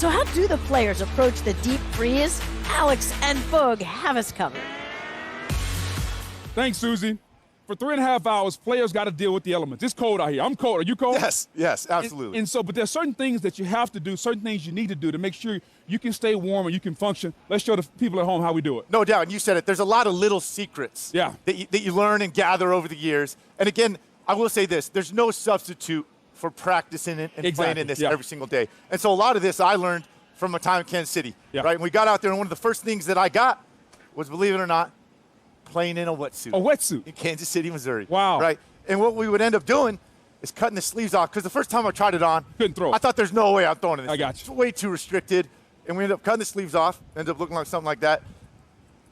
So how do the players approach the deep freeze? Alex and Boog have us covered. Thanks, Susie. For 3.5 hours, players got to deal with the elements. It's cold out here. I'm cold. Are you cold? Yes, absolutely. And so, but there's certain things that you have to do, certain things you need to do to make sure you can stay warm and you can function. Let's show the people at home how we do it. No doubt, and you said it. There's a lot of little secrets that you learn and gather over the years. And again, I will say this. There's no substitute for practicing it and playing in this every single day. And so a lot of this I learned from my time in Kansas City, right? And we got out there, and one of the first things that I got was, believe it or not, playing in a wetsuit. A wetsuit? In Kansas City, Missouri. Wow. Right? And what we would end up doing is cutting the sleeves off, because the first time I tried it on, couldn't throw it. I thought there's no way I'm throwing it. I got you. It's way too restricted. And we ended up cutting the sleeves off, ended up looking like something like that.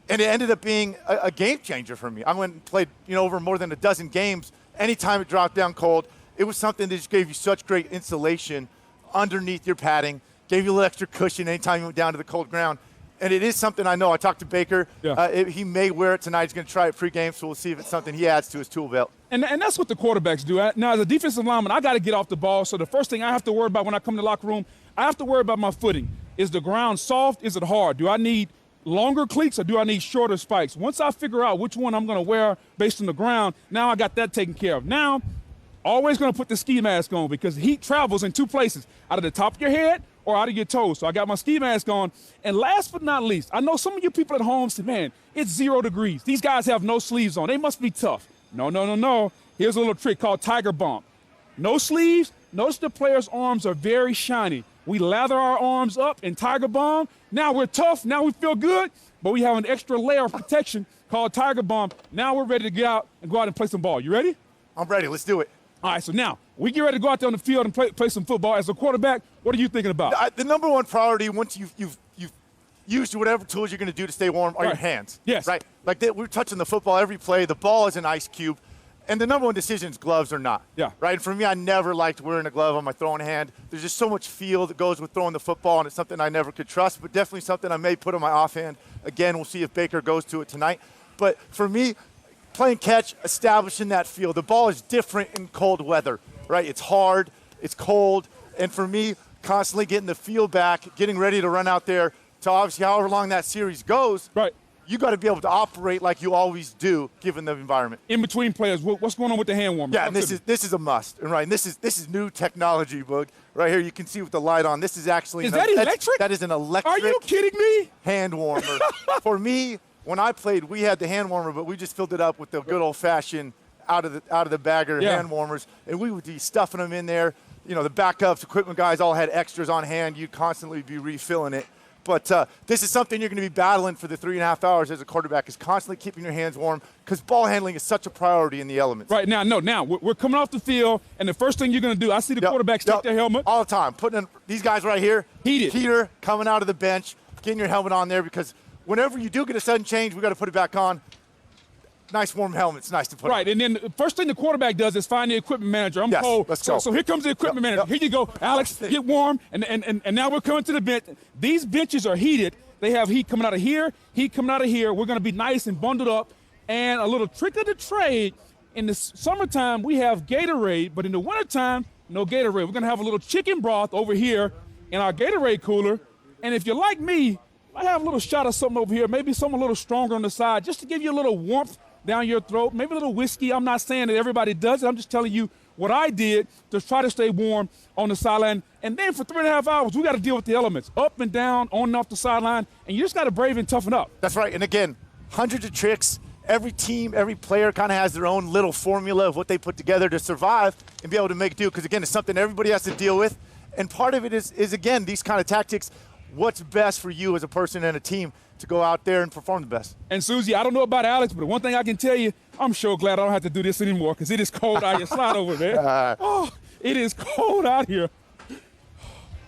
And it ended up being a game changer for me. I went and played, over more than a dozen games. Anytime it dropped down cold, it was something that just gave you such great insulation underneath your padding, gave you a little extra cushion anytime you went down to the cold ground. And it is something I know. I talked to Baker. He may wear it tonight. He's going to try it pregame, so we'll see if it's something he adds to his tool belt. And that's what the quarterbacks do. Now, as a defensive lineman, I got to get off the ball. So the first thing I have to worry about when I come to the locker room, I have to worry about my footing. Is the ground soft? Is it hard? Do I need longer cleats or do I need shorter spikes? Once I figure out which one I'm going to wear based on the ground, now I got that taken care of. Now, always going to put the ski mask on because heat travels in two places, out of the top of your head or out of your toes. So I got my ski mask on. And last but not least, I know some of you people at home say, man, it's 0 degrees. These guys have no sleeves on. They must be tough. No. Here's a little trick called Tiger Balm. No sleeves. Notice the players' arms are very shiny. We lather our arms up in Tiger Balm. Now we're tough. Now we feel good. But we have an extra layer of protection called Tiger Balm. Now we're ready to get out and go out and play some ball. You ready? I'm ready. Let's do it. All right, so now we get ready to go out there on the field and play some football. As a quarterback, what are you thinking about? The number one priority once you've used whatever tools you're going to do to stay warm are your hands. Yes. Right? Like we're touching the football every play. The ball is an ice cube. And the number one decision is gloves or not. Yeah. Right? And for me, I never liked wearing a glove on my throwing hand. There's just so much feel that goes with throwing the football, and it's something I never could trust, but definitely something I may put on my offhand. Again, we'll see if Baker goes to it tonight. But for me, playing catch, establishing that feel. The ball is different in cold weather, right? It's hard, it's cold, and for me, constantly getting the feel back, getting ready to run out there to obviously however long that series goes. Right. You got to be able to operate like you always do, given the environment. In between players, what's going on with the hand warmer? Yeah, and this is a must, and right. And this is new technology, Boog. Right here, you can see with the light on. This is actually that electric? That is an electric. Are you kidding me? Hand warmer. For me, when I played, we had the hand warmer, but we just filled it up with the good old-fashioned out of the bagger hand warmers, and we would be stuffing them in there. The backups, equipment guys all had extras on hand. You'd constantly be refilling it. But this is something you're going to be battling for the 3.5 hours as a quarterback, is constantly keeping your hands warm, because ball handling is such a priority in the elements. Right, now we're coming off the field, and the first thing you're going to do, I see the quarterbacks take their helmet. All the time. Putting in, these guys right here, heater coming out of the bench, getting your helmet on there, because whenever you do get a sudden change, we got to put it back on. Nice warm helmet. It's nice to put on. Right, and then the first thing the quarterback does is find the equipment manager. I'm cold. Let's go. So here comes the equipment manager. Here you go, Alex, get warm. And now we're coming to the bench. These benches are heated. They have heat coming out of here, heat coming out of here. We're going to be nice and bundled up. And a little trick of the trade, in the summertime, we have Gatorade, but in the wintertime, no Gatorade. We're going to have a little chicken broth over here in our Gatorade cooler. And if you're like me, I have a little shot of something over here, maybe something a little stronger on the side, just to give you a little warmth down your throat, maybe a little whiskey. I'm not saying that everybody does it. I'm just telling you what I did to try to stay warm on the sideline. And then for 3.5 hours, we got to deal with the elements, up and down, on and off the sideline, and you just got to brave and toughen up. That's right. And again, hundreds of tricks. Every team, every player kind of has their own little formula of what they put together to survive and be able to make do, because, again, it's something everybody has to deal with. And part of it is again, these kind of tactics, what's best for you as a person and a team to go out there and perform the best. And Susie, I don't know about Alex, but one thing I can tell you, I'm sure glad I don't have to do this anymore, because it is cold out here. Slide over there. Oh, it is cold out here.